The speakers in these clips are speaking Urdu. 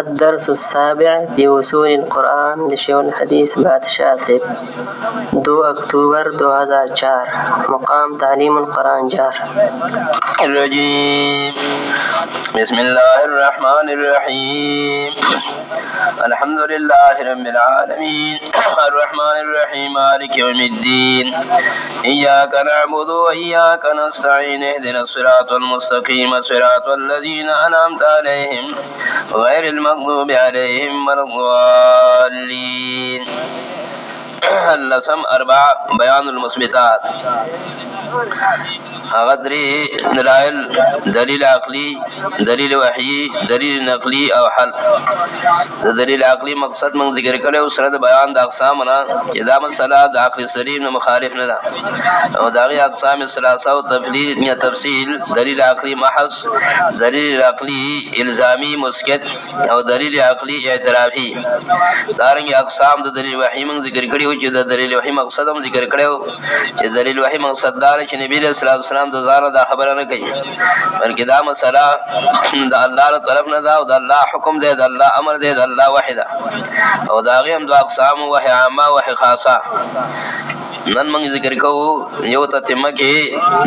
الدرس السابع في وصول القرآن لشيخ الحديث بعد شاسب 2 أكتوبر 2004 مقام تعليم القرآن جار الرجيم بسم الله الرحمن الرحيم الحمد لله رب العالمين الرحمن الرحيم مالك يوم الدين إياك نعبد وإياك نستعين اهدنا الصراط المستقيم صراط الذين أنعمت عليهم غير المغضوب عليهم ولا الضالين. اللسم 4 بيان المثبتات غدري دلائل دليل عقلي دليل وحي دليل نقلي او حل. دليل عقلي مقصد من ذکر کړو سره د بیان د اقسام نه اذا مسله د عقل سلیم نه مخالف نه ده او داغي اقسام ثلاثه او تفصیل یا تفصیل دلیل عقلی محض دلیل عقلی الزامی مسکت او دلیل عقلی اعترافي. دارنګ اقسام د دلیل وحی من ذکر کړو چې د دلیل وحی مقصد هم ذکر کړو چې دلیل وحی مقصد دار چې نبی صلی الله علیه وسلم د زاره دا خبره نه کوي بلکې دا مسله د الله طرف نه ده او د الله حکم دی د الله امر دی د الله وحی ده او دا غي هم د اقسام وحی عامه وحی خاصه. نن موږ ذکر کوو یو تتمه کې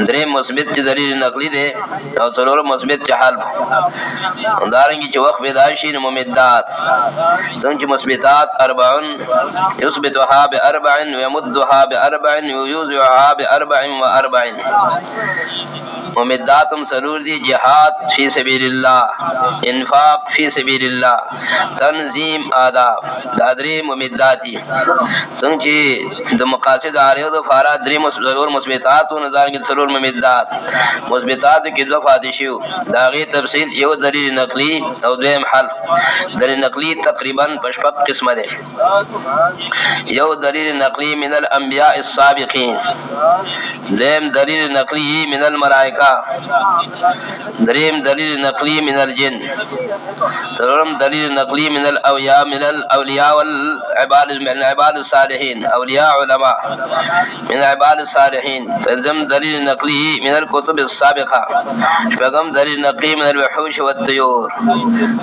درې مثبت دلیل نقلی دی او څلور مثبت حال. دارنګه چې وخت پیدا شي نو ممدات څنګه مثبتات 40 يثبتها ب40 ويمدها ب40 ويوزعها ب44. ممداتم سرور دی جهاد فی سبیل الله انفاق فی سبیل الله تنظیم آداب دادری ممداتی څنګه د مقاصد اړیو د فارا درې مسلور مثبتات او نظر کې سرور ممدات مثبتات کې دوه فادشیو داغي تفصیل یو دلیل نقلی او دویم حل. دلیل نقلی تقریبا 55 قسمه ده. یو دلیل نقلی من الانبیاء السابقین دویم دلیل نقلی من الملائکه دریم دلیل نقلی من الجن څلورم دلیل نقلی من الاولیاء والعباد من عباد الصالحین اولیاء علماء من عباد الصالحین. فلزم دلیل نقلی من الكتب السابقه شپږم دلیل نقلی من الوحوش والطيور.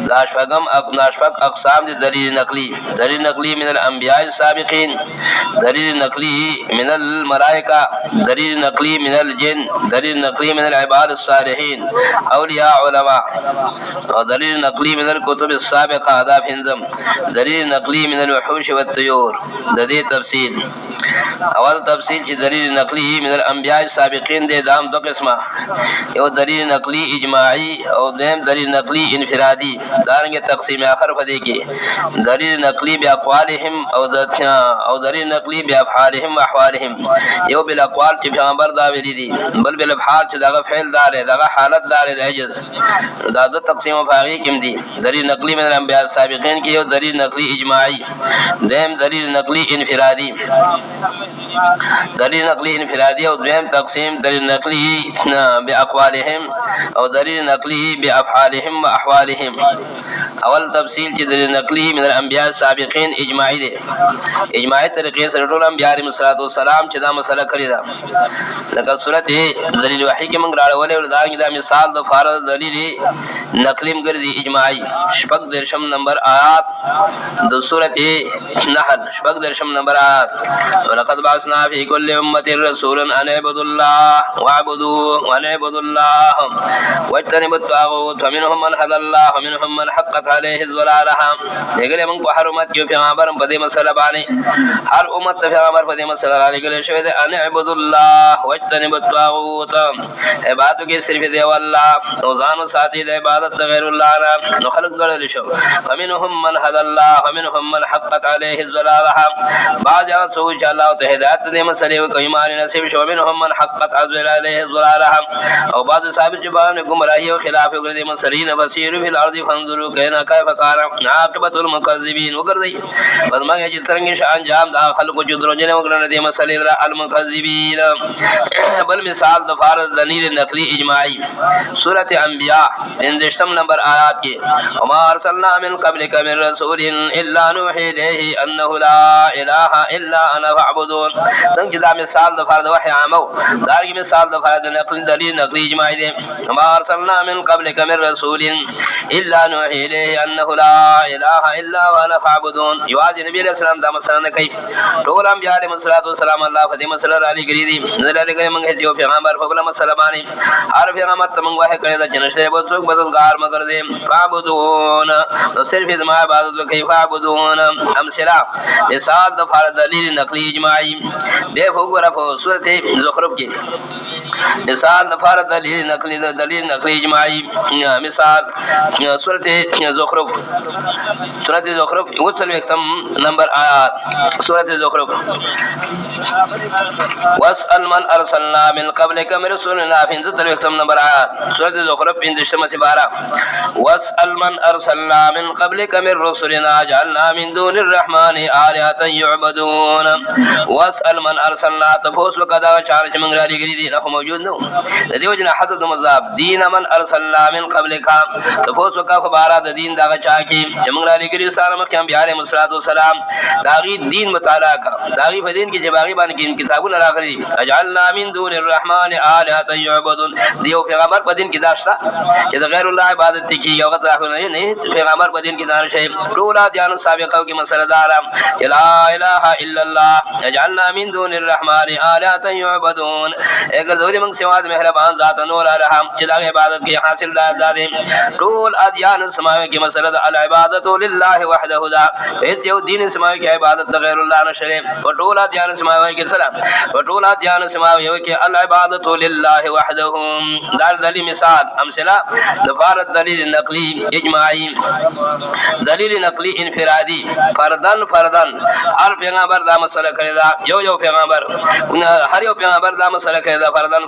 دا شپږ اقسام دي دلیل نقلی. دلیل نقلی من الانبیاء السابقین دلیل نقلی من الملائکه دلیل نقلی من الجن دلیل نقلی من العباد الصالحین اولیاء علماء او دلیل نقلی من الكتب السابقه دا پنځم دلیل نقلی من الوحوش والطيور. د دې تفصیل اول تفصیل چې دلیل نقلی من الانبیاء السابقین دې دام دو قسمه یو دلیل نقلی اجماعی او دیم دلیل نقلی انفرادی. دارنګه تقسیم اخر په دې کې دلیل نقلی باقوالهم او دلیل نقلی بافعالهم واحوالهم. یو بل اقوال چې پیغمبر دا ویلي دي بل بل افعال چې دغه فعل دار دغه حالت دار د عجز دا دو تقسیم فقهی کوم دي. دلیل نقلی من الانبیاء السابقین کې یو دلیل نقلی اجماعی دیم دلیل نقلی انفرادی. دلیل نقلی انفرادی او دویم تقسیم دلیل نقلی باقوالهم او دلیل نقلی بافعالهم واحوالهم. اول تفصیل چې دلیل نقلی من الانبیاء السابقین اجماعی دي. اجماعی طریقې سره ټول انبیاء علیهم السلام چې دا مسله کړی ده لکه سورته دلیل وحی کې موږ راولې او دا مثال د فارض دلیل نقلیم ګرځي اجماعی. شپږ درشم نمبر آیات د سورته نحل شپږ درشم نمبر آیات ولقد بعثنا في كل امه رسولا ان اعبدوا الله واعبدوا الله واجتنبوا الطاغوت ومنهم من هدى الله ومنهم من حقت عليه الضلاله. دغه موږ په هر امت کې پیغمبر په دې مسله باندې هر امت ته پیغمبر په دې مسله باندې ګل شوی دی ان اعبدوا الله واجتنبوا الطاغوت. عبادت کې صرف دی الله او ځان ساتي د عبادت عبادت غیر الله نه نو خلق ګړل شو فمنهم من هدى الله ومنهم من حقت عليه الضلاله بعض سو چې الله ته هدایت دې مسلې او ایمان نصیب شو منهم من حقت عليه الضلاله او بعض صاحب چې باندې گمراهي او خلاف وګرځي مسلې نه بصیر فی الارض فانظروا کیف کان عاقبۃ المکذبین وګرځي پس ما چې څنګه شان جام دا خلق چې درنه وګرځي دې مسلې را المکذبین بل مثال د فارض دلیل نقلی اجماعی سورۃ انبیاء 50 نمبر آیات کې وما ارسلنا من قبلک من رسول الا نوحي الیه انه لا اله الا انا فاعبدون څنګه دا مثال د فرض وحی عامو دا مثال د فرض نقلی دلیل نقلی اجماعی دی وما ارسلنا من قبلک من رسول الا نوحي الیه انه لا اله الا انا فاعبدون یواز نبی علیہ السلام دا مسله نه کوي ټول انبیاء علیهم السلام الله فدی مسله علی گری دی نظر علی گری موږ یو پیغمبر په بل مسله باندې هر پیغمبر ته موږ وحی کړی دا جنشه به څوک بدلګار مگر دی فاعبدون نو صرف زما عبادت وکي فاعبدون امثله مثال د فرض دلیل نقلی اجماعی به وګوره په سورته زخرف کې مثال د فرض دلیل نقلی اجماعی مثال سورته زخرف وصل وختم نمبر آیات سورته زخرف واسأل من ارسلنا من قبلك من رسولنا فين وختم نمبر آیات سورته زخرف 12 واسأل من ارسلنا من قبلك من رسلنا جعلنا من دون الرحمن آلهة يعبدون واسأل من ارسلنا تفوس وكذا چار من غير دي نه موجود نو دیو جنا حضرت مذهب دین من ارسلنا من قبلك تفوس وکا فبارات دین دا چا کی من غير گری سلام کیم بیار مسلات والسلام داغي دین مطالعہ کا داغي فدین کی جباغي بان کی کتابونه راغلي اجعلنا من دون الرحمن آلهة يعبدون دیو پیغمبر په دین کی داشتا چې غیر الله عبادت کی یو غت راغلی نه پیغمبر په دین کی دار شي ټول ادیان سابقه کی مسله دار لا اله الا الله اجعلنا من دون الرحمن آلهة يعبدون اگر دوری من سوا مهربان ذات نور رحم چې دا عبادت کی حاصل دار ټول ادیان سماوی کی مسله العبادت لله وحده ذا هیڅ یو دین سماوی کی عبادت غیر الله نشره ټول ادیان سماوی کی سلام ټول ادیان سماوی کی العبادت لله وحده دار دلی مثال امثله دفارت دلیل نقلی اجماعی دلیل نقلی انفرادی فردن هر پیغمبر دا مسله کړی دا یو پیغمبر هر یو پیغمبر دا مسله کړی دا فردن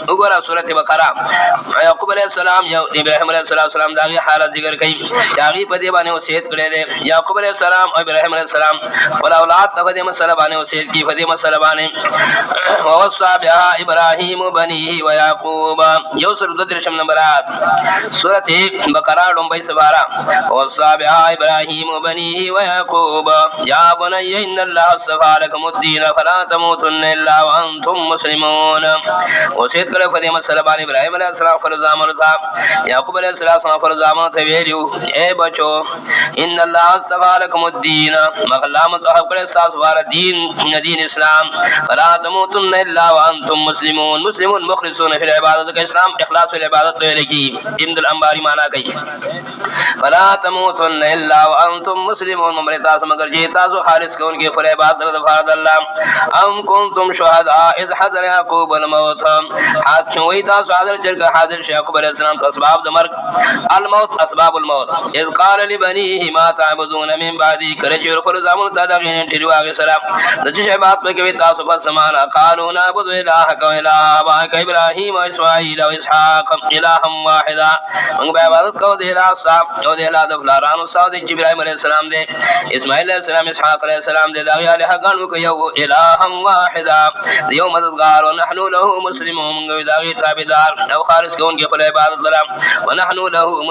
وګوره سورته بقره یعقوب علیہ السلام یو ابراهیم علیہ السلام دا حالت ذکر کړي چاغي په دې باندې وصیت کړی دی یعقوب علیہ السلام او ابراهیم علیہ السلام ول اولاد په دې مسله باندې وصیت کی په دې مسله باندې ووصى بها ابراهیم بنيه ويعقوب یو سورته 3 نمبرات سورته بقره لومبي سبارا ووصى بها ابراهیم بنيه ويعقوب يا بني ان الله اصطفى لكم الدين فلا تموتن الا وانتم مسلمون وصیت کړه په دې مسله باندې ابراهیم علیہ السلام فرض امر تھا یعقوب علیہ السلام فرض امر ته ویلو اے بچو ان الله اصطفى لكم الدين مغلام ته کړه ساس وار دین اسلام فلا تموتن الا وانتم مسلمون مخلصون فی العبادت کا اسلام اخلاص فی العبادت لکی ابن الانباری معنی کوي فلا تموتن الا وانتم مسلمون ممرتا مگر جی تاسو خالص کون کے پر عبادت فرض اللہ ام کنتم شهداء اذ حضر یعقوب الموت حق وی تاسو حاضر یعقوب علیہ السلام اسباب مرگ الموت اسباب الموت اذ قال لبنيه ما تعبدون من بعدي کرجر فرزامن تدغین تیروا علیہ السلام دچ شبات میں کہ تاسو پر سمان قالوا نعبد الهك واله اباك ابراهيم واسماعيل واسحاق الها واحدا من عبادت کو دے صاحب او دے لا دفلارانو صاد ابراہیم علیہ السلام دے اسماعیل علیہ السلام اسحاق علیہ السلام دے داغی علیہ گانو کو یو الها واحدا دیو مددگار ونحن له مسلمون من داغی تابعدار او خالص کون کے پر عبادت لرا ونحن له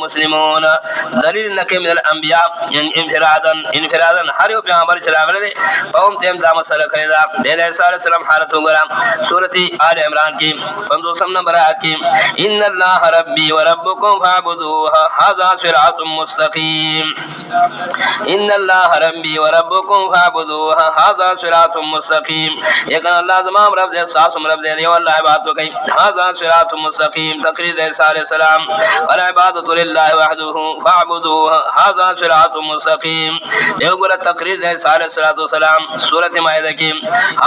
مسلمون دلیل نکے من الانبیاء انفرادا ہر یو پیغمبر چراغ لے قوم تیم دا مسئلہ کرے دا بے علیہ السلام حالت ہو گرا سورۃ آل عمران کی 50 نمبر آیت کی ان اللہ ربی و ربکم فاعبدوه هذا صراط مستقیم ان اللہ ربی و ربکم فاعبدوه هذا صراط مستقیم لیکن اللہ زمان رب دے ساسم رب دے دیو اللہ عبادت کو کہیں هذا صراط مستقیم تقریر عیسیٰ علیہ السلام والعبادت للہ وحده فاعبدوه هذا صراط مستقيم یو ګره تقریر دی صالح صلوات والسلام سورۃ مائده کې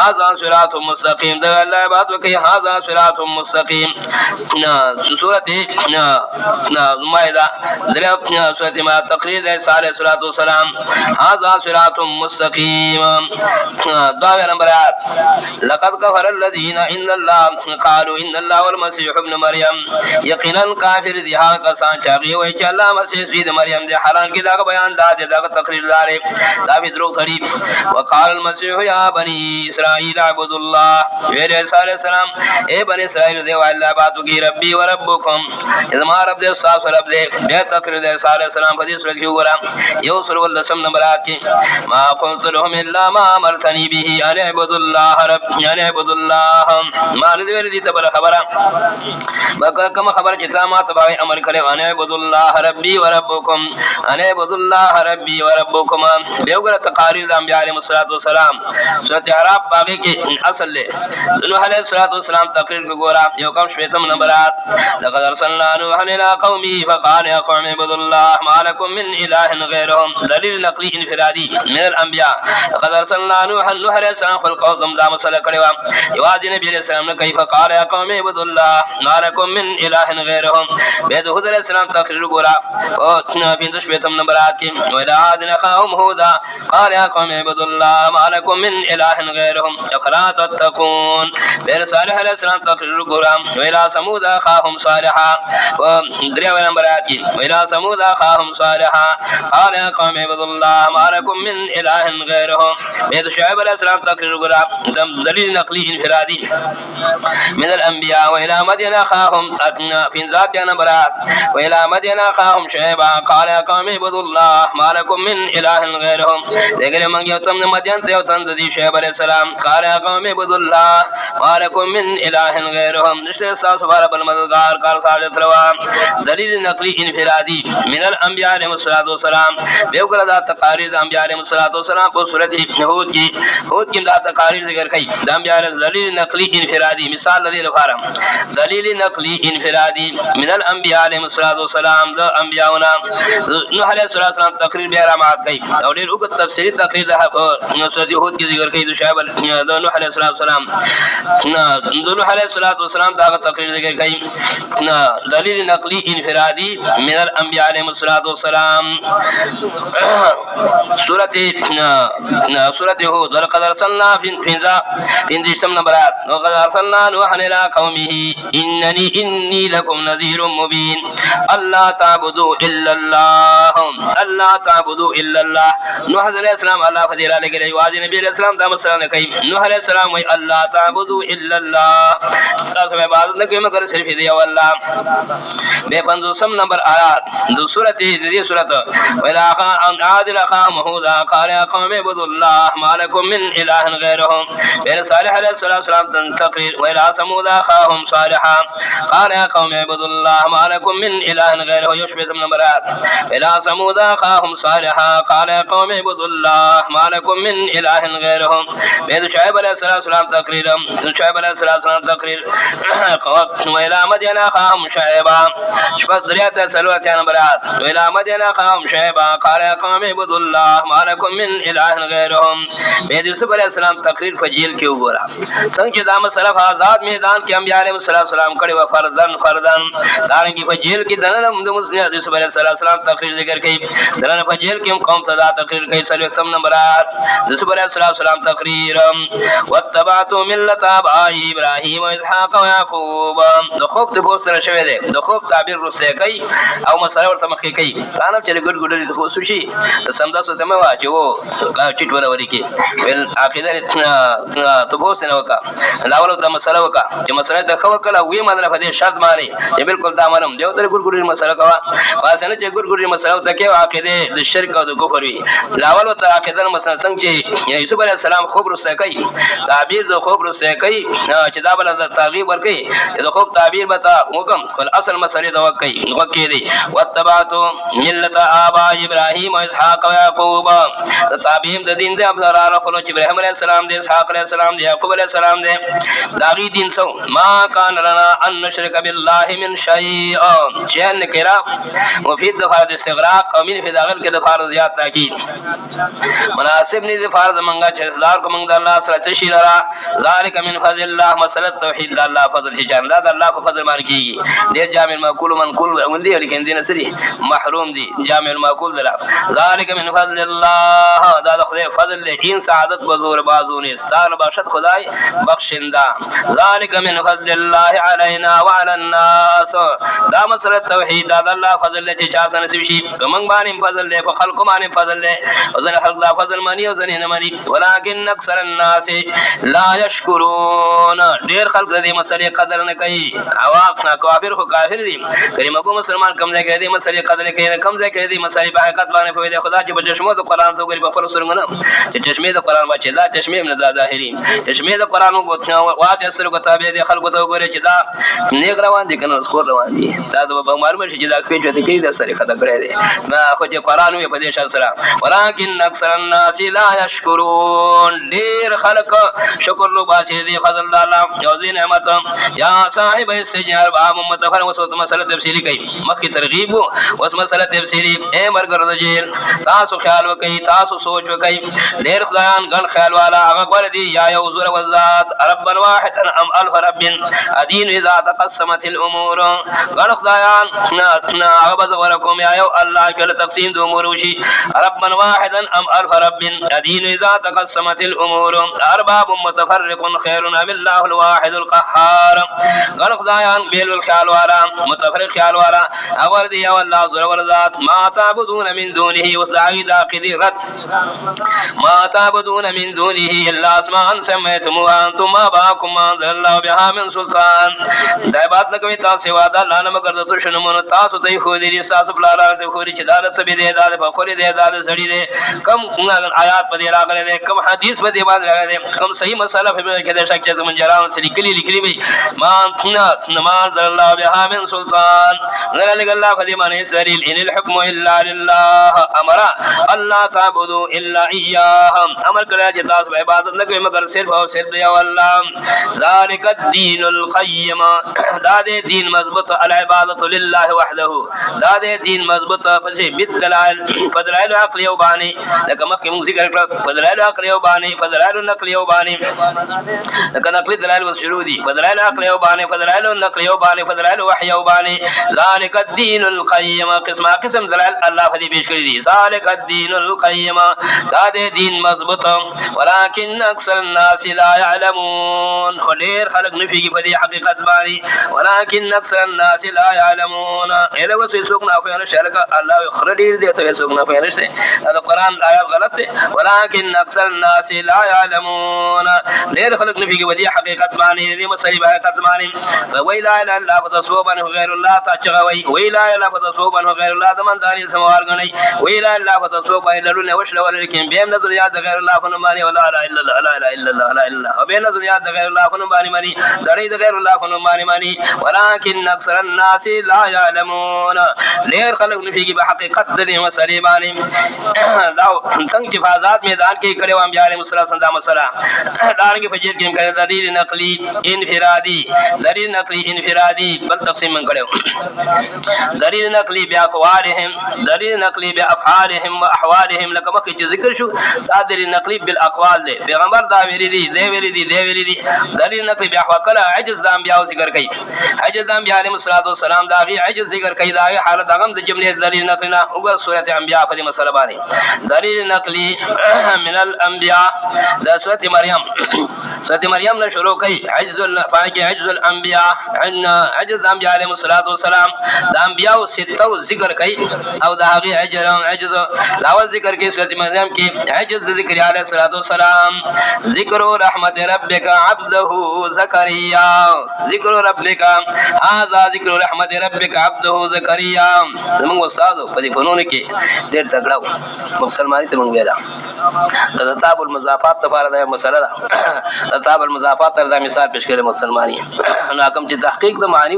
هذا صراط مستقيم دا الله عبادت کوي هذا صراط مستقيم سورۃ مائده دریا سورۃ مائده تقریر دی صالح صلوات والسلام هذا صراط مستقيم دا نمبر لقد كفر الذين ان الله قالوا ان الله والمسيح ابن مريم یقینا کافر دي هغه کسان چې هغه وایي چې الله مسیح سید مریم دی حالانکه دا بیان دا تقریر دار دا به دروغ تړي وقال المسيح يا بني اسرائيل اعبدوا الله ویل عیسی علیہ السلام اے بنی اسرائیل دی الله عبادت کی ربي وربكم زما رب دې تاسو رب دې به تقریر دی عیسی علیہ السلام په دې سورۃ کې وګورم یو سورۃ ولسم نمبر کې ما قلت لهم الا ما امرتني به ان اعبدوا الله رب ان اعبدوا الله ما دې ویل دي ته خبره مګر کوم خبره چې تا ما ته امر کړو ان اعبدوا الله ربي وربكم ان اعبدوا الله ربي وربكم به وګړه تقاریر د انبیاء علیهم السلام سورۃ اعراف باغی کې اصل له نوح علیہ السلام تقریر کو ګورا یو کم شپیتم نمبرات لقد ارسلنا نوحا الى قومه فقال يا قوم اعبدوا الله ما لكم من اله غيره دلیل نقلی انفرادی من الانبیاء لقد ارسلنا نوحا علیہ السلام فالقوم ذا مسئلہ کړي یواز نبی علیہ السلام نے کیف قال يا قوم اعبدوا الله ما لكم من اله غيره به هود علیہ السلام تقریر ګورا او 25 نمبرات کې ولاد نخاهم هودا قال يا قوم اعبدوا الله ما لكم من اله غيرهم افلا تتقون بیر صالح علیہ السلام تقریر ګورم ویلا سمود اخاهم صالحا و دریا نمبرات کې ویلا سمود اخاهم صالحا قال يا قوم اعبدوا الله ما لكم من اله غيره بیر شعیب علیہ السلام تقریر ګورم دلیل نقلی انفرادی من الانبیاء ویلا مدین اخاهم في ذات نمبرات ویلا مدین اخاهم شعیبا قال يا قوم اعبدوا الله ما لكم من اله غيرهم دغه موږ یو تم مدین ته یو تند دي شعیب علیہ السلام قال يا قوم اعبدوا الله ما لكم من اله غيرهم نشته تاسو بار بل مددگار کار ساجت روا دلیل نقلی انفرادی من الانبیاء علیهم السلام به وګړه دا تقاریر د انبیاء علیهم السلام په صورت هود کې دا تقاریر ذکر کړي د انبیاء دلیل نقلی انفرادی مثال لدی لپاره دلیل نقلی انفرادی من الانبیاء علیهم السلام د انبیاءنا نوح علیہ السلام تقریر بیا رامات کړي او ډېر وګت تفسیری تقریر د صورت هود کې ذکر کړي د شعیب د نوح علیہ السلام نوح علیہ السلام دا تقریر ذکر کړي دلیل نقلی انفرادی من الانبیاء علیهم السلام سورۃ هود ولقد ارسلنا في نمبرات وقد ارسلنا نوحا الى قومه اني لكم نذير مبين الا تعبدوا الا الله نوح علیہ السلام الله فضیل علیہ واجب نبی علیہ السلام دا مسئلہ نے کہی نوح علیہ السلام وی اللہ تعبدوا الا الله تاسو عبادت نہ کوئ مگر صرف دی اللہ بے 50 نمبر آیات دو سورۃ دی سورۃ ولا ان عادل قوم هود قال يا قوم اعبدوا الله ما لكم من اله غيره بے صالح علیہ السلام تقریر ولا ثمود اخاهم صالحا قال يا قوم اعبدوا الله ما لكم من اله غيره يشبه نمبر ولا ثمود اخاهم صالحا قال يا قوم اعبدوا الله ما لكم من اله غيره بے شعیب علیہ السلام تقریر شعیب علیہ السلام تقریر ولا مدین اخاهم شعیبا شبه دریات سلوات نمبرات ولا مدین اخاهم شعیبا قال يا قوم اعبدوا الله ما لكم من اله غيرهم بے یوسف علیہ السلام تقریر فجیل کې وګورا څنګه دا مسلف آزاد میدان کې انبیاء علیهم السلام کړي و فرضن دارنګي فجیل کې دنه د مسلم یوسف علیہ السلام تقریر ذکر کړي دنه فجیل کې قوم صدا تقریر کړي سلوات نمبرات یوسف علیہ السلام تقریر واتبعت ملت ابراهيم ابراهيم واسحاق ويعقوب د خوب د بو سره شوی دی د خوب تعبیر رسې کوي او مسله ورته مخکې کوي ځانم چې ګډ ګډ خو سوشي سمدا سو ته ما واچو چټ ولا ولي کې ول عقیده ته بو سره وکا لاول د مسله وکا چې مسله د خو کله وی مدنه په دې شرط مانی چې بالکل دا منم دیو تر ګډ ګډ مسله کوا واسنه چې ګډ ګډ مسله ته کې عقیده د شرک او د کفر وی لاول ته عقیده مسله څنګه چې یوسف علیہ السلام خوب رسې کوي تعبیر د خوب رسې کوي چې دا بل د تغیب ور کوي د خوب تعبیر بتا حکم خپل اصل مسله دا کوي نو کې دی واتبعتو ملت ابا ابراهيم واسحاق ويعقوب تعبیر د دین د ابرار خپل چې ابراهيم عليه السلام د اسحاق عليه السلام د يعقوب عليه السلام د داغي دین سو ما کان لنا ان نشرک بالله من شيء چې ان کرا مفید د فرض استغراق او من فی داخل کې د فرض زیات تاکید مناسب نه د فرض منګه چې اصدار کو منګ د الله سره څه شي لرا ذالک من فضل الله مسله توحید د الله فضل چې جان د الله په فضل باندې کیږي ډیر جامع المعقول منقول وندي لیکن دین سری محروم دي جامع المعقول دلا ذالک من فضل الله دا د خدای فضل له ان سعادت بزور بازونه ستان بخشت خدای بخشنده ذالک من فضل الله علينا وعلى الناس دا مسله توحید د الله فضل چې چا سره نصیب شي موږ باندې فضل له خلق باندې فضل له او ځنه خلق دا فضل مانی او ځنه نه مانی ولکن اکثر الناس لا يشكرون ډیر خلق دې مسلې قدر نه کوي اواق نه کافر خو کافر دي کریم کو مسلمان کم ځای کې دې مسلې قدر کوي کم ځای کې دې مسلې په حقیقت باندې په دې خدا چې په چشمو د قران ته ګری په پر سرنګ نه چې چشمه د قران واچي دا چشمه نه دا ظاهري چشمه د قران وګتنه واته سره کو تابع دي خلق ته وګوري چې دا نیک روان دي کنه سکور روان دي دا به معلومه شي چې دا کوي چې کې دا سره خطا کړی دي ما خو چې قران وي په دې شان سره ولکن اکثر الناس لا يشكرون ډیر خلق شکر لو باسي دي فضل الله او دې نعمت یا صاحب السجار باب متفر وسوت مسله تفصیلی کوي مخکې ترغیب اوس مسله تفصیلی اے مرګ رجل تاسو خیال وکي تاسو سوچ وکي ډیر خدایان ګن خیال والا هغه ور دي یا یو زور وذات رب واحد ام الف رب ادين اذا تقسمت الامور ګن خدایان هغه بزورکم یا یو الله کله تقسیم د امور وشي رب واحد ام الف رب ادين اذا تقسمت الامور ارباب متفرق خير ام الله الواحد القهار ګن خدایان بیل الخیال والا متفرق خیال والا اور دی یا الله زور ذات ما تعبدون من دونه وسعيد عقدي رد ما تعبدون من دونه الا اسماء سميتموها انتم اباكم ما انزل الله بها من سلطان دا بات نه کوي تاسو وادا الله نه مگر د شنو مون تاسو ته خو دې تاسو بلاله ته خو چې دالت به دې دال په خوري دې دال سړي دې کم آیات په دې راغلي دې کم حدیث په دې باندې راغلي دې کم صحیح مسله په کې دې شک چې من جراون سړي کلی لیکلي وي ما نماز الله بها من سلطان غیر الله قدیم ان سریل ان الحكم الا لله امر الله تعبدوا الا اياه امر کړه چې تاسو به عبادت نه کوئ مگر صرف او صرف دی الله ذالک الدين القيم دا دې دین مضبوط العبادت لله وحده دا دې دین مضبوط پسې بدلال فضلائل عقل او بانی لکه مخکې موږ ذکر کړ فضلائل عقل او بانی فضلائل نقل او بانی لکه نقل دلائل وشروع دي فضلائل عقل او بانی فضلائل نقل او بانی فضلائل وحي او بانی ذالک الدين القيم قسم دلائل الله فدی پیش کړی دي ذالک الدين القيم دا دې دین مضبوط ولكن اکثر الناس لا يعلمون ولیر خلق نفي په دې حقیقت باندې ولكن اکثر الناس لا يعلمون اله وسې څوک نه خو شرک الله خردیر دې ته څوک نه پېنشته دا قرآن آیات غلط دي ولكن اکثر الناس لا يعلمون لیر خلق نفي په دې حقیقت باندې دې مسلې په حقیقت باندې وی لا اله الا الله وتصوبا غیر الله تچغوي وی لا اله الا الله وتصوبا غیر الله دمن داري سموار غني وی لا اله الا الله وتصوبا لرونه وشل ولکن بهم نظر یاد غیر الله فنمانی ولا اله الا الله لا اله الا الله لا اله الا الله وبين نظر یاد غیر الله فنمانی مانی دړي غیر الله فنمانی مانی ولكن اکثر الناس لا يعلمون لیر خلق نفي په حقیقت دې مسلې باندې دا څنګه حفاظت میدان کې کړو انبیاء علیهم السلام مسله دار کې فجر کې کړه دلیل نقلی انفرادی دلیل نقلی انفرادی بل تقسیم من کړو دلیل نقلی باقوالهم دلیل نقلی بافعالهم واحوالهم لکه مخکې ذکر شو دا دلیل نقلی بالاقوال دی پیغمبر دا ویلي دي دی ویلي دي دی ویلي دي دلیل نقلی باحوال کله عجز د انبیاء ذکر کوي عجز د انبیاء علیهم السلام دا غي عجز ذکر کوي دا حالت دغه د جمله دلیل نقلی نه وګور سورۃ انبیاء په دې مسله باندې دلیل نقلی من الانبیاء دا سورۃ مریم نه شروع کوي عجز الفاقی عجز الانبیاء عجز الانبیاء علیهم السلام د انبیاء ستو ذکر کوي او دا غي عجز لاول ذکر کوي سورۃ مریم کې عجز ذکر علیه السلام ذکر رحمت ربک عبده زکریا ذکر ربک هذا ذکر رحمت ربک عبده زکریا زموږ استاد په دې فنون کې ډېر تکړه مسلمانۍ ته موږ ویلا دا تاب المضافات لپاره دا مسله ده تاب المضافات تر دا مثال پیش کړي مسلمانۍ نو کوم چې تحقیق د معنی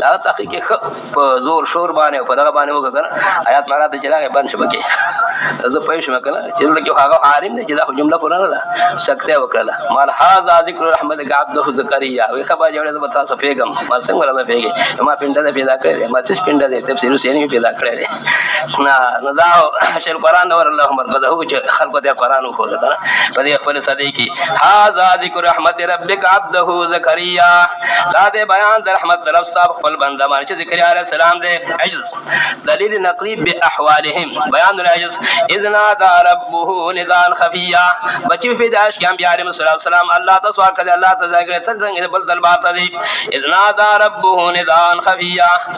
دا تحقیق په زور شور باندې په دغه باندې وکړه آیات مراد چې راغی باندې شبکه ز پېښ مکنه چې لکه هغه حارم دی چې دا جمله قرآن ده سکته وکړه مال هاذا ذکر رحمت عبده زکریا وی خبر جوړه زه بتا سپېګم ما څنګه راځه پیګه ما پینډه ده پیدا کړې ما چې پینډه ده تفسیر حسین پیدا کړې نه دا شل قرآن اور الله مرقده چې خلق دې قرآن خو ده په دې خپل صدیقي هاذا ذکر رحمت ربک عبده زکریا دا دې بیان د رحمت رب صاحب خپل بنده باندې چې زکریا علیه السلام دې عجز دلیل نقلی باحوالهم بیان العجز اذ نادى ربه نداء خفيا بچی فداش کې انبیاء علیهم السلام الله تسوا کړه الله تذکر څنګه بل دلبار ته دي اذ نادى ربه نداء خفيا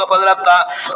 کو فضلتا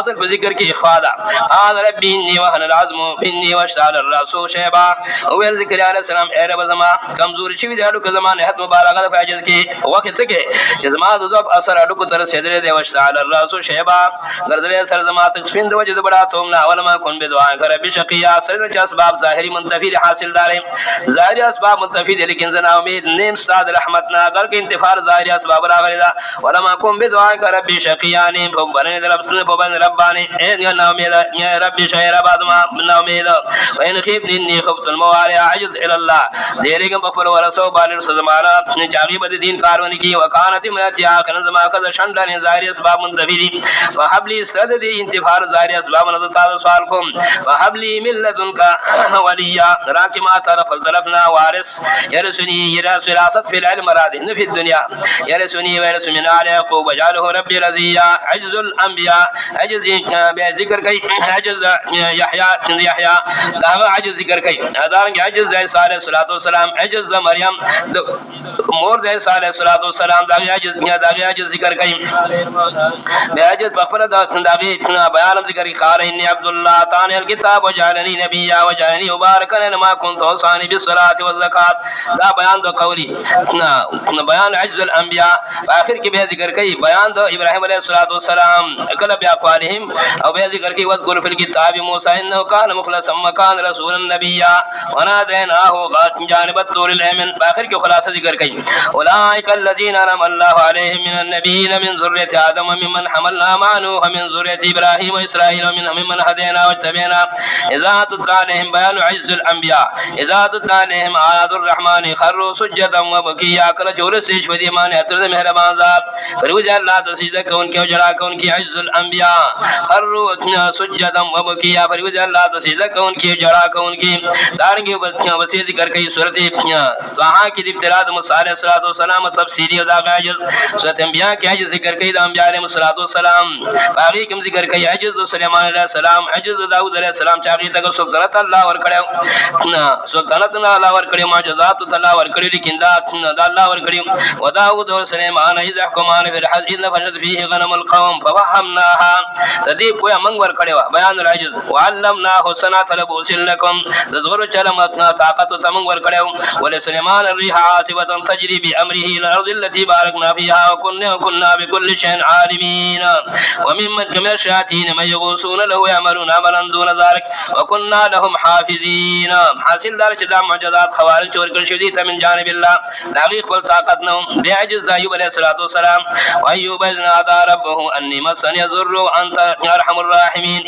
اصل په ذکر کې اخفا ده قال ربي اني وهن العظم مني واشتعل الراس شيبا او ذکر علیه السلام اے رب زما کمزور شي دي اډو زمانه حد مبالغه په عجز کې وخت څه چې زما د ذوب اثر اډو کو تر سیدره دی واشتعل الراس شيبا ګرځلې سر زما تک سپین د وجه بڑا توم نه اول ما كن بدعاء کر بشقیا سر چې اسباب ظاهری منتفی حاصل دارې ظاهری اسباب منتفی دي لیکن زنا امید نیم استاد رحمتنا اگر کې انتفاع ظاهری اسباب راغلي دا ولا ما كن بدعاء کر بشقیا نه په باندې رب سره په باندې ربانه اے نه امید یا رب شهر بعد ما نه امید وان خيف اني خفت الموارع عجز الى الله دیرګم په پر ورسو باندې زمانہ چاغي بد دین کارونه کی وکانت مراتي اخر زما کذ شندن ظاهری اسباب منتفی دي وحبلی سد دي انتفاع ظاهری اسباب نظر تعالی سوال کوم وحبلی من لدنك وليا راكي ما طرف طرفنا وارث يرثني وراثت في العلم مراد في الدنيا يرثني ويرث من آل يعقوب وجعله ربي رضيا عجز الانبياء عجز ذکر کوي عجز يحيى دا عجز ذکر کوي دا عجز عیسی علیہ الصلوۃ والسلام عجز مریم مور د عیسی علیہ الصلوۃ والسلام دا عجز ذکر کوي بیا عجز په خپل دا بیان ذکر قال اني عبد الله تعالى الكتاب وجعلني نبيا وجعلني مباركا لما كنت اوصاني بالصلاه والزكاه دا بیان د قولی بیان عجز الانبیاء اخر کې به ذکر کوي بیان د ابراهيم عليه السلام کله بیا قالهم او به ذکر کوي وذكر في الكتاب موسى انه كان مخلصا وكان رسولا نبيا وناديناه جانب الطور الايمن اخر کې خلاصه ذکر کوي اولئك الذين انعم الله عليهم من النبيين من ذريه ادم وممن حملنا مع نوح ومن ذريه ابراهيم واسرائيل وممن هدينا واجتبينا اذا تتلى عليهم بيان عز الانبياء اذا تتلى عليهم آيات الرحمن خروا سجدا وبكيا کله جوړ سي شو دي مان اتر مهربان ذات پروج الله تسجده کون کې جڑا کون کې عز الانبياء خروا سجدا وبكيا پروج الله تسجده کون کې جڑا کون کې دارنګ وسي ذکر کوي سورته طه کې د ابتلاء موسی عليه السلام تفسیری او دا عجز سورته انبیاء کې عجز ذکر کوي د انبیاء علیهم السلام باقي کوم ذکر کوي عجز سليمان عليه السلام عجز داوود عليه السلام چاغي ته سلطنت الله ور کړو سلطنت الله ور کړو معجزات الله ور کړو لیکن دا الله ور کړو وداوود او سليمان اذا حكمان في الحج ان فشد فيه غنم القوم ففهمناها تدي کوه من ور کړو بیان العجز وعلمناه صنعه لبوس لكم ذور چلمتنا طاقت تم ور کړو ول سليمان الريح عاصفه تجري بامره الى الارض التي باركنا فيها وكنا بكل شيء عالمين وممن كما الشياطين من يغوصون له يعملون عملا دون ذلك وكنا لهم حافظين حاصل دار چې دا معجزات خوارج ورکړل شو دي ته من جانب الله داغي خپل طاقت نو بیاجز ایوب علیہ الصلوۃ والسلام ایوب اذ نادى ربه اني مسني الضر وانت ارحم الراحمین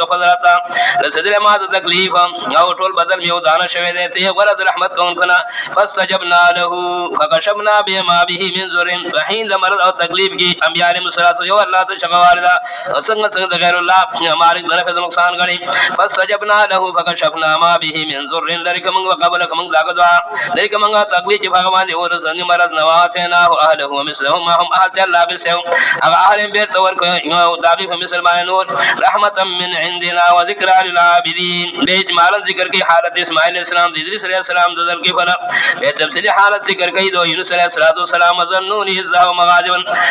غفلتا رسدل ما تکلیف او ټول بدل یو دانه شوی دی ته ورته رحمت کون کنا فاستجبنا له فكشفنا بما به من ضر وحين مرض او تکلیف کی انبیاء علیهم الصلوۃ یو الله ته شغواردا څنګه غیر الله مالک دغه نقصان غني فاستجبنا له فكشفنا ما به من ضر لرکم وقبلك من ذاقوا لرکم تکلیف بھگوان دی اور سن مرض نواتنا اهله ومثلهم ما هم اهل الله بسو اهل بيت ور کو داغي مسلمان نور رحمتا من عندنا وذكرى للعابدين بیچ مالن ذکر کی حالت اسماعیل علیہ السلام ادریس علیہ السلام ذل کی فلا بے تفصیلی حالت ذکر کی دو یونس علیہ السلام ظنون اذا مغاضبا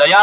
دریا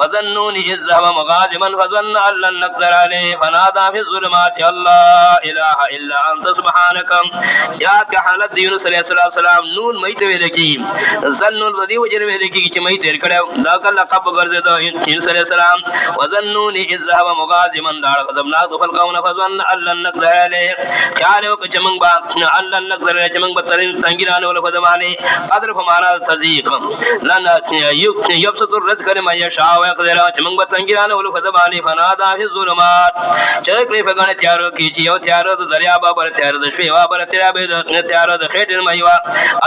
وظنون اذا مغاضبا فظن ان لن نقدر عليه فنادى في الظلمات الله اله الا انت سبحانك یا کہ حالت یونس علیہ السلام نون میت ویل کی ظنون ذی وجر ویل کی کہ میت تیر کڑا دا کل لقب غرض دو یونس علیہ السلام وظنون اذا مغاضبا دار غضبنا فالقون فظن ان لن نقدر عليه خیال کو چمنگ با ان لن نقدر چمنگ بترین تنگیران ول فدمانی قدر فمانا تذیق لن يبسط الرزق لمن يشاء ويقدر چمنګ بتنګرانه ول فزبانی فنادا فی الظلمات چکلی فغان تیارو کیچی او تیارو د دریا بابر تیارو د شپې بابر تیارو د خېټ مېوا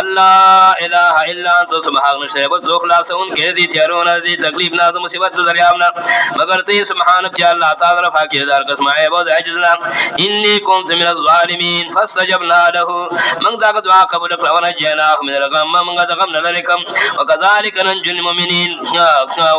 الله اله الا انت سبحانك نشته بس خلاصون کې دي تیارو نه دي تکلیف نه مصیبت د دریا نه مگر ته سبحانك یا الله تعالی رفع کې دار قسم ہے بہت عجزنا انی كنت من الظالمین فاستجبنا له من دا دعا قبول کړو نه جناه من الغم من دا غم نه لرکم وكذلك ننجي المؤمنين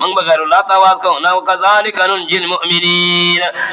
من بغیر الله تعالی کو نه وكذلك ننجي المؤمنين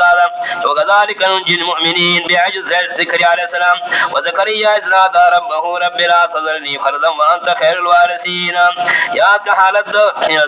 دادا وكذلك ننجي المؤمنين بعجز زكريا علیہ السلام وزكريا اذ نادى ربه رب لا تذرني فردا وانت خير الوارثين یاد کا حالت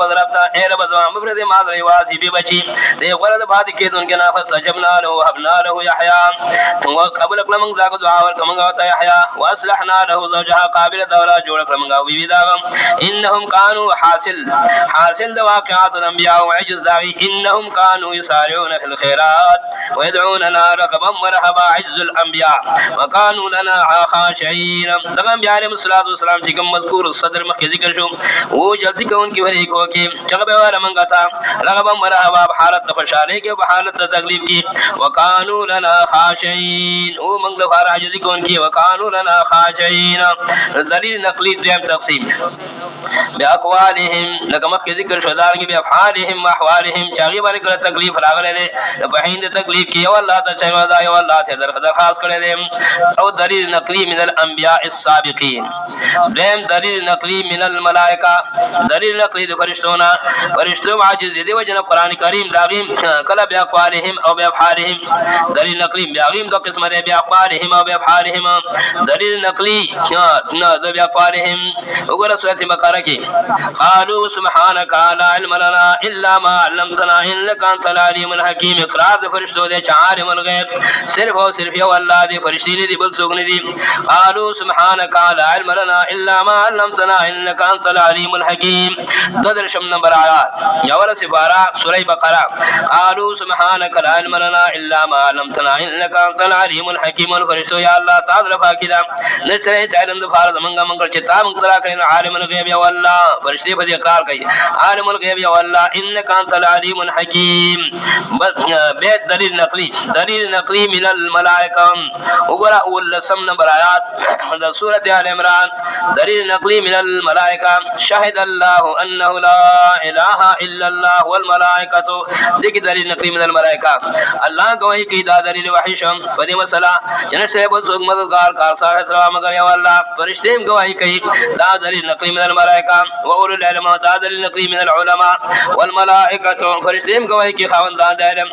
فضربتا اے رب زما مفرد مادر واسی بی بچی تے غرض بعد کې دن کے نافذ سجبنا له وهبنا له يحيى وقبل من ذاك دعا ورکم غتا يحيى واصلحنا له زوجها قابل دولا جوړ کړم غو بی دا انهم كانوا حاصل واقعات الانبياء وعجز داوي انهم كانوا يسارعون في الخيرات ويدعوننا رغبا ورهبا عز الانبياء وكانوا لنا خاشعين تمام یار صلوات والسلام چې کوم مذکور صدر مخ ذکر شو وہ جلدی کون کی وری کو کې چغه ور منګتا رغبا ورهبا حالت خوشاله کې حالت تکلیف کی وكانوا لنا خاشعين او منګ لپاره عجز کون کی وكانوا لنا خاشعين دلیل نقلی دیم تقسیم باقوالهم لکه مخ ذکر شو دار کې بافعالهم واحوالهم چاغي باندې کړه تکلیف راغله ده په هند تکلیف کې او الله ته چا دا او الله ته درخواست کړي ده او دلیل نقلی من الانبیاء السابقین دیم دلیل نقلی من الملائکه دلیل نقلی د فرشتو عاجز دي وجنه قران کریم داغیم کله باقوالهم او بافعالهم دلیل نقلی بیاغیم دو قسمه ده باقوالهم او بافعالهم دلیل نقلی د باقوالهم وګوره سورۃ بقره کې قالوا سبحانك لا علم لنا الا ما علمتنا انك انت العليم الحكيم اقرار د فرشتو د عالم الغیب صرف او صرف یو الله دی فرشتي دی بل څوک نه دی قالوا سبحانك لا علم لنا الا ما علمتنا انك انت العليم الحكيم درشم نمبر آیات یور سپارہ سورہ بقرہ قالوا سبحانك لا علم لنا الا ما علمتنا انك انت العليم الحكيم فرشتو یا الله تعالی رفع کړه نشته علم د فارض منګه چې تا موږ ترا کړی عالم الغیب یا الله فرشتي په اقرار کوي عالم الغیب یا الله انك انت العليم الحكيم بیت دلیل نقلی من الملائکه وګرا اول سم نمبر آیات د سورۃ آل عمران دلیل نقلی من الملائکه شهد الله انه لا اله الا الله والملائکه دغه دلیل نقلی من الملائکه الله گواہی کوي دا دلیل وحی شم په دې مسله جنہ سے بہت مددگار کار صاحب مگر یا الله فرشتي گواہی کوي دا دلیل نقلی من الملائکه واولو العلم دا دلیل نقلی من العلماء والملائکه فرشتي گواہی کوي خاوندان علم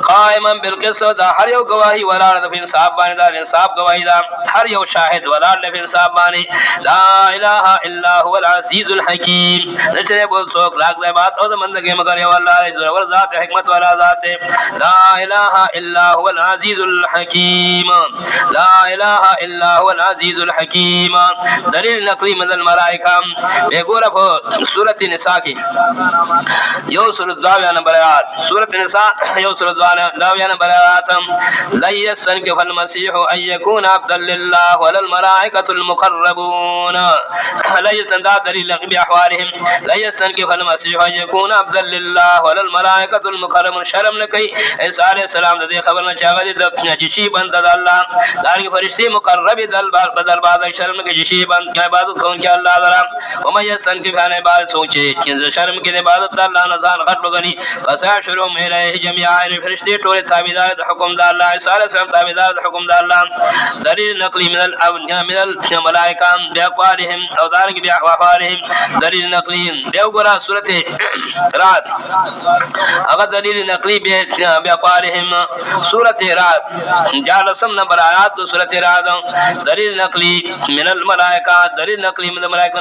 قائما بالقسط دا هر یو گواہی ولار د انصاف باندې دا انصاف گواہی دا هر یو شاهد ولار د انصاف باندې لا اله الا هو العزيز الحكيم نشره بول څوک لاګ د بات او د مندګي مگر یو الله زور ذات حکمت والا ذات لا اله الا هو العزيز الحكيم لا اله الا هو العزيز الحكيم دلیل نقلی من الملائکه وګوره په سورۃ النساء کې یو سورۃ 22 نمبر آیات سورۃ النساء یو سورۃ 22 نمبر آیات لا يستنكف المسيح ان يكون عبدا لله ولا الملائكه المقربون لا يستند دلیل باحوالهم لا يستنكف المسيح ان يكون عبدا لله ولا الملائكه المقربون شرم نه کوي عیسی علیہ السلام د خبر نه چاغه د جشی بند د الله داري فرشتي مقرب دل بدل بعد شرم نه کوي جشی بند عبادت کون کې الله تعالی ومن يستنكف عن عبادت سوچي چې شرم کې د عبادت الله نه ځان غټ وګني فسا شروع مهره جميعا فرشتي ټول تابعدار د حکم د الله عیسی علیہ السلام تابعدار د حکم د الله دلیل نقلی من الملائکه باقوالهم او دارنګ باحوالهم دلیل نقلی دیو ګورا سورته رات هغه دلیل نقلی باقوالهم سورته رات جالسم نمبر آیات سورته رات دلیل نقلی من الملائکه دلیل نقلی من الملائکه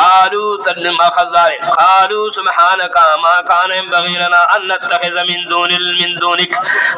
qalu tadma khazar qalu subhanaka ma kana yanbaghi lana an nattakhidha min dunik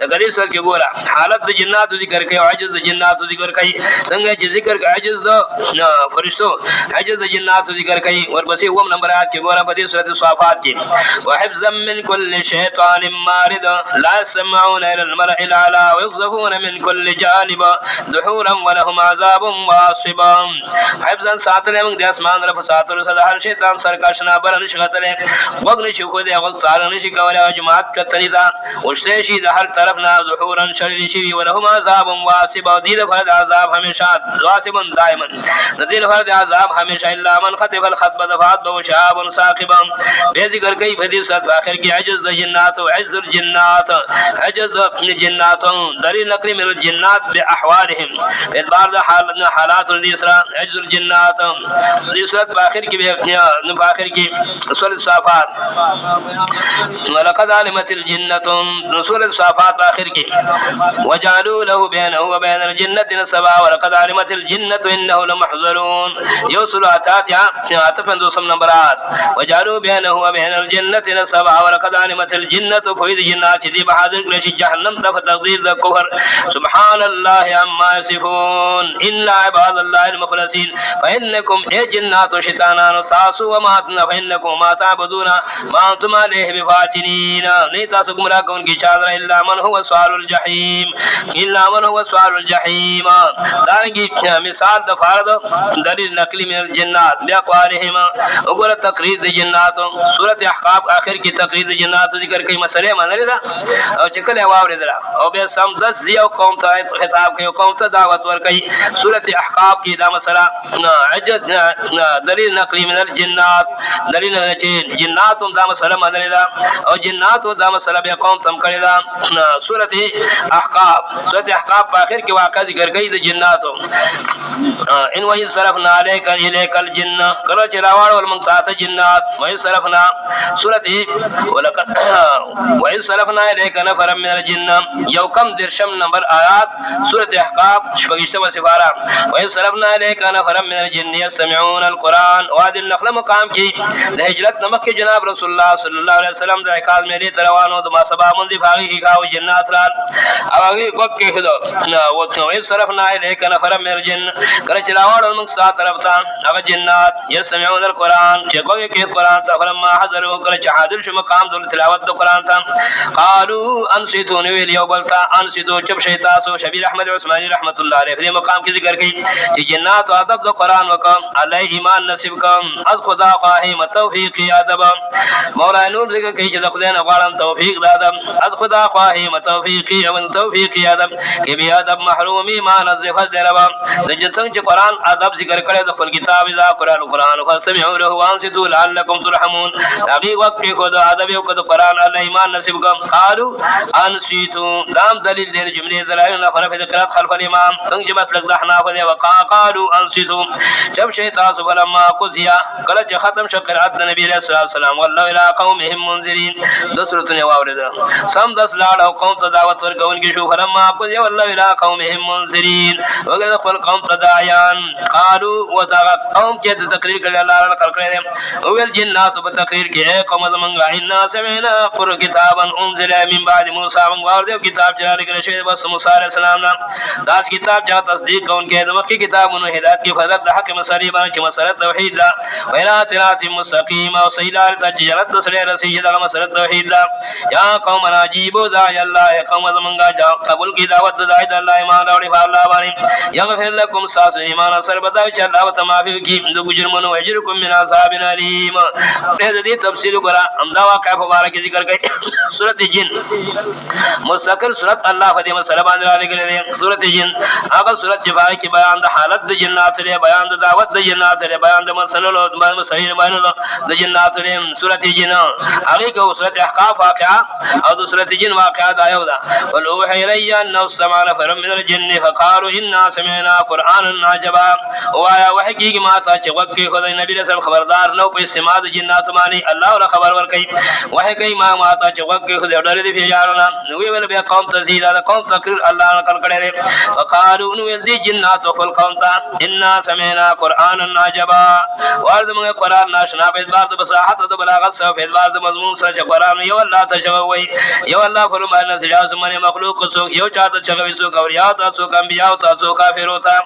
تقدیر سر کی گورا حالت د جنات ذکر کئی و عجز د جنات ذکر کئی سنگا چی ذکر کا عجز د فرشتو عجز د جنات ذکر کئی اور بسی وم نمبر آیات کی گورا بدی سورۃ الصافات کی وحفظا من كل شیطان مارد لا يسمعون الى الملأ الاعلى ويقذفون من كل جانب دحورا ولهم عذاب واصب حفظا ساتل من د اسمان رب ساتل صدا هر شیطان سرکشنا برن شغتل وغن شکو دے وقت سارن شکولا جماعت کتنیدا وشتے شی د هر طرف نا دحورا شر شی ولهم عذاب واصب دین فرد عذاب ہمیشہ واصب دائما دین فرد عذاب ہمیشہ الا من خطف الخطب دفات بو شهاب ثاقبا بے ذکر کئی فدی سات آخر کی عجز الجنات و عجز الجنات عجز الجنات دری نقلی من الجنات باحوالهم اعتبار حالات الاسرا عجز الجنات اسرت باخر کی باخر کی سورۃ الصافات ولقد علمت الجنة سورۃ الصافات باخر کی وجعلوا له بينه وبين الجنة نسبا ولقد علمت الجنة انه لمحضرون يوصل اتات عطف دوسم نمبرات وجعلوا بينه وبين الجنة نسبا ولقد علمت الجنة فويد جنات دي بحاضر كلش جهنم دف تقدير ذا كفر سبحان الله عما يصفون إلا عباد الله المخلصين فإنكم اي جنات وشيطانان تاسو وما فإنكم ما تعبدون ما انتم عليه بفاتنين نہیں تاسو گمراہ کون کی چادر الا من هو سوال الجحیم الا من هو سوال الجحیم دارنگی مثال دفارد دلیل نقلی من الجنات باقوالهم اگر تقریر دی جنات سورۃ احقاف آخر کی تقریر دی جنات ذکر کئی مسئلے مان لیدا او چکل واور درا او بے سم 10 زیو قوم تا خطاب کئی قوم تا دعوت ور کئی سورۃ احقاف کی دا مسئلہ عجز دلیل نقلی من الجنات دلیل جنات دا مسئلہ مان لیدا او جنات دا مسئلہ بے قوم تم کرے دا سورۃ احقاف آخر کی واقعہ ذکر کئی دی جنات ان وہی صرفنا علیک الیک الجن کرو چراوڑ والمنقات جنات وہی صرفنا سورۃ ولقد وہی صرفنا الیک نفر من الجن یوکم درشم نمبر آیات سورۃ احقاف شپگشتم سفارہ وہی صرفنا الیک نفر من الجن یستمعون القرآن وادی النخل مقام کی ہجرت نمک کے جناب رسول اللہ صلی اللہ علیہ وسلم دا عقال میری تروانو دما سبا منذ فاغی کی کھاو جنات رات اواغی وقت کے خدو وہی صرفنا الیک نفر من الجن کرو چراوڑ والمنقات طرف تا اگر جنات یستمعون القرآن چکوئے کہ قرآن تا فلما حضروا کر حاضر شو مقام دول تلاوت دو قرآن تا قالوا انصتوا نویل یوبلتا انصتوا چپ شیطاسو شبیر احمد عثمانی رحمت اللہ علیہ فدی مقام کی ذکر کی کہ جنات و عدب دو قرآن وکم علیہ ایمان نصیب کم از خدا خواہیم توفیقی عدب مولا نور ذکر کی جد خدین اقوالم توفیق دادم از خدا خواہیم توفیقی امن توفیقی عدب کہ بھی عدب محرومی ما نظفت دربا دجتنگ چی قرآن عدب ذکر کرے دخل کتاب اذا قرآن فاستمعوا له وانصتوا لعلكم ترحمون تاکہ وقت کے خود ادب کو قرآن اللہ ایمان نصیب کم قالوا انصتوا دام دلیل دیر جملے دلائل نفر فی قرات خلف الامام سنگ بس لگ دحنا فدی وقالوا انصتوا جب شیطان فلما قضیا کلچ ختم شو قرات نبی علیہ الصلوۃ والسلام والله الى قومهم منذرین دسرت نے واورد سم 10 لاڑ قوم تدعوت ور کون کی شو فلما قضیا والله الى قومهم منذرین وغیر خپل قوم تداعیان قالوا وذا قوم کے تقریر کر اللہ نقل کرے اول جنات بتقریر کے قوم زمانگا انا سمعنا قر کتابا انزل من بعد موسی من وارد کتاب جاری کرے شے بس موسی علیہ السلام داس کتاب جا تصدیق کون کے مکی کتاب انہوں ہدایت کی فضل حق مسری بان کی مسرت توحید لا ولا ترات مستقیم و سیلار تجرت سرے رسید مسرت توحید لا یا قوم ناجیبوا داعی اللہ قوم زمانگا جا قبول کی دعوت داعی اللہ ایمان اور اللہ بانی یغفر لكم ساس ایمان اثر بتا چلا و تمافی کی دو جرمن و اجرکم من عذاب علیم یہ تفسیر کرا امدا واقعہ مبارک ذکر گئی سورۃ جن مستقل سورۃ اللہ فاطمہ سلام علیہ کے سورۃ جن اگر سورۃ جفا کی بیان حالت جنات ہے بیان دعوت جنات ہے بیان مسلو صحیح بیان جنات ہے سورۃ جن اگے کو سورۃ احقاف واقعہ اور سورۃ جن واقعہ آیا دا ولوحی الی انه سمع نفر من الجن فقالوا انا سمعنا قرانا عجبا وایا وحی کی ماتا چوک کی خدای نبی رسول خبردار نو په استماع جنات مانی اللہ ولا خبر ور کئی وحی کی ماتا چوک کی خدای ڈر دی فیارنا نو ول بیا قوم تزید قوم تقریر اللہ نقل کرے وقالوا انو دی جنات خل قوم تا انا سمعنا قرانا عجبا ورد من قران ناشنا په بار بصاحت ته بلاغت سره په اعتبار د مضمون سره چې قران یو الله ته چغوي یو الله فرمایله سجاز من مخلوق څوک یو چاته چغوي څوک اوریا ته څوک انبیا ته څوک کافر ته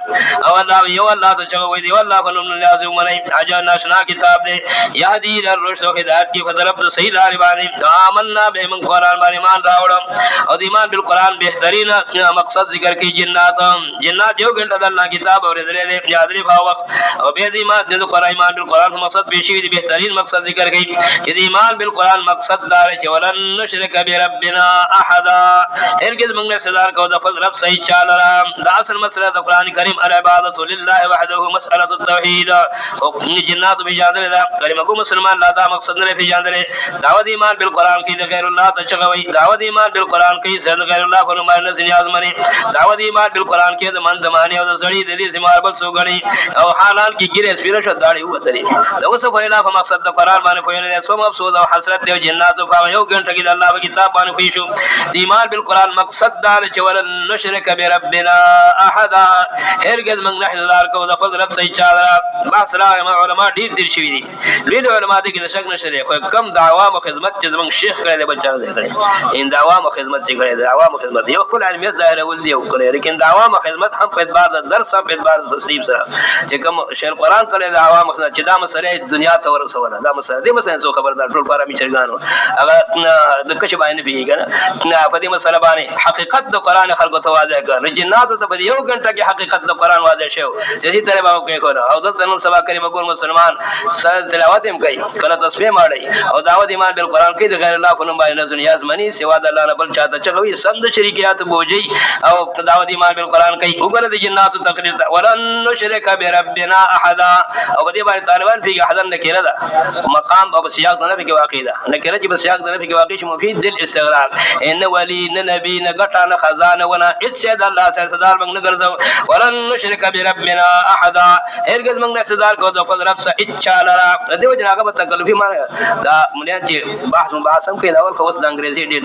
او الله یو الله ته چغوي دی الله فرمایله لازم منی اجا ناشنا کتاب دی یهدی الرشد او هدایت کی فطرت د صحیح لار باندې آمنا به من قران باندې ایمان راوړم او ایمان بالقران بهترین مقصد ذکر کی جنات یو غنټه د الله کتاب اور درې یادري په وخت او به د ایمان د قران ایمان بالقران مقصد بشي دی بهترین مقصد ذکر کی چې ایمان بالقران مقصد دار چې ولن نشرک بربنا احد هرگز موږ نه صدر کو د فضل رب صحیح چاله دا اصل مسله د قران کریم العبادت لله وحده مساله التوحید او جنات به یادره دا کلمه کو مسلمان لا دا مقصد نه پیژاندره دعوت ایمان بالقران کی غیر الله ته چغوي دعوت ایمان بالقران کی زید غیر الله فرمایله نیاز منی دعوت ایمان بالقران کی د من دمانی او د زړی د دې سمار بل سو غنی او حالان کی ګیره سپیره شو داړي وته دا اوس په اله مقصد د قران باندې پوینه سو افسوس او حسرت دی جنات او یو غنټه کی د الله په کتاب باندې پېښو ایمان بالقران مقصد دار چې ولن نشرک بربنا احد هرگز موږ نه حلال کو د فضل رب صحیح چاله بحث را علماء ډیر شوی دي لوی علماء دې کې شک نشته خو کم د عوام خدمت چې زمونږ شیخ کړی دی بل چا نه کړی ان د عوام خدمت چې کړی دی عوام خدمت یو خپل علمیت ظاهر ول دی کړی لیکن د عوام خدمت هم په اعتبار د درس په اعتبار د تسلیم سره چې کوم شیخ قران کړی د عوام خدمت چې دا مسله دنیا ته ورسوله دا مسله دې مسله څو خبردار ټول پاره می چرګانو هغه د کښ باندې پیږي نه په دې مسله باندې حقیقت د قران خلکو ته واضح کړ جنات ته په یو غنټه کې حقیقت د قران واضح شو چې دې طرح به کوي او د تنو سبا کریم ګور مسلمان سره تلاوت هم کوي کله تسبیح ماړي او دعوت ایمان بالقران کې د غیر الله په نوم باندې نزل نیاز منی سوا د الله نه بل چاته چغوي سم د شریکیات بوجي او دعوت ایمان بالقران کوي وګوره د جنات تقریر ولن نشرک بربنا احد او دې باندې طالبان پیږي حدن نه کېره ده مقام او سیاق نه پیږي واقع ده نه کېره چې سیاق نه پیږي واقع شي مفید دل استغراق ان ولی نه نبی نه غټه نه خزانه ونه اڅ د الله سره صدر موږ نه ګرځو ولن نشرک بربنا احد هرگز موږ نه صدر کو د خپل رب سره اچا لرا د دې وجه هغه تکلفي ما دا مليان چې بحث هم کوي دا ول خو د انګريزي ډېر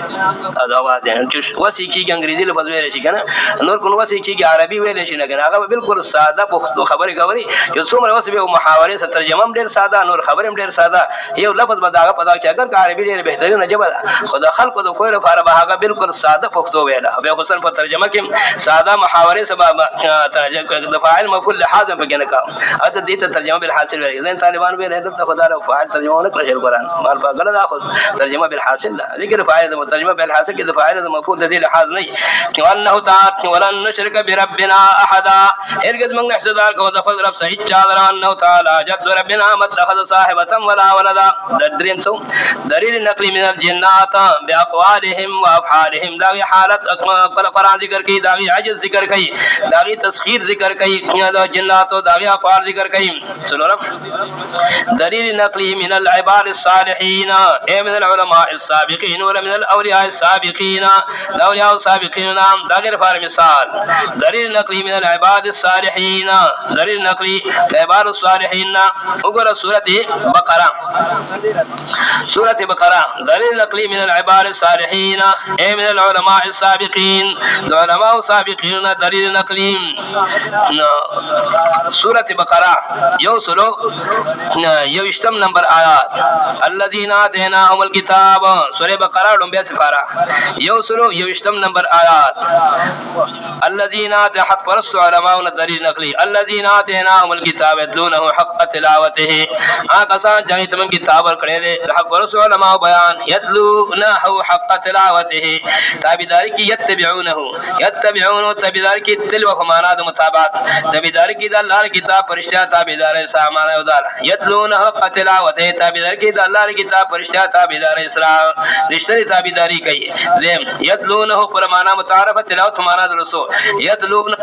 دا واځي چې وسی کیږي انګريزي له بزویر شي کنه نور کو وسی کیږي عربي ویل شي نه کنه هغه بالکل ساده پښتو خبرې کوي چې څومره وسی به محاورې سره ترجمه هم ډېر ساده نور خبرې هم ډېر ساده یو لفظ به داغه پتا چې اگر عربي ډېر بهترینه جبه خدا خلکو د کوی لپاره به هغه بالکل ساده پښتو ویله به خصوصا په ترجمه کې ساده محاورې سبب ترجمه د فاعل مفعول لحاظ په کې نه کا اته دې ته ترجمه بالحاصل ویل ځین طالبان به له د خدا او فاعل ترجمه نه کړی قرآن مال په غلط اخذ ترجمه بالحاصل لا ذکر فاعل د ترجمه بالحاصل کې د فاعل د مفعول د دې لحاظ نه چې انه تعالی ولن نشرک بربنا احد هرگز موږ احتضار کوو د فضل رب صحیح چادر انه تعالی جد ربنا متخذ صاحبه ولا ولدا دریم سو دلیل نقلی من الجنات باقوالهم وافعالهم دا حالت قرآن ذکر کی دا عجز ذکر کی دا تسخیر ذکر کی دا جنات دا افعال ذکر کی سنورم دلیل نقلی من العباد الصالحین اے من العلماء السابقین ولا من الاولیاء السابقین الاولیاء السابقین دا غیر فار مثال دلیل نقلی من العباد الصالحین دلیل نقلی العباد الصالحین وګوره سورۃ بقرہ دلیل نقلی من العباد الصالحین اے من العلماء السابقین العلماء السابقین دلیل نقلی سورۃ بقرہ یو سلو یو اشتم نمبر آیات الذین آتیناهم الکتاب سورہ بقرہ لمبیا سفارہ یو سلو یو اشتم نمبر آیات الذین حق پرست علماء دلیل نقلی الذین آتیناهم الکتاب یتلونه حق تلاوته آکسان جاہی تمن کتاب کڑے دے حق پرست علماء بیان یتلونه حق تلاوته تابعداری کی یتبعونه تابعداری کی تلو فمانا د مطابقت تابعداری کی د اللہ کتاب فرشتہ تابعدار سامان او دار یتلونه حق تلاوته تابعداری کی د اللہ کتاب فرشتہ تابعدار اسراء رشتہ تابعداری کی یتلونه پر معنی متعارف تلاوت معنی درسو یتلون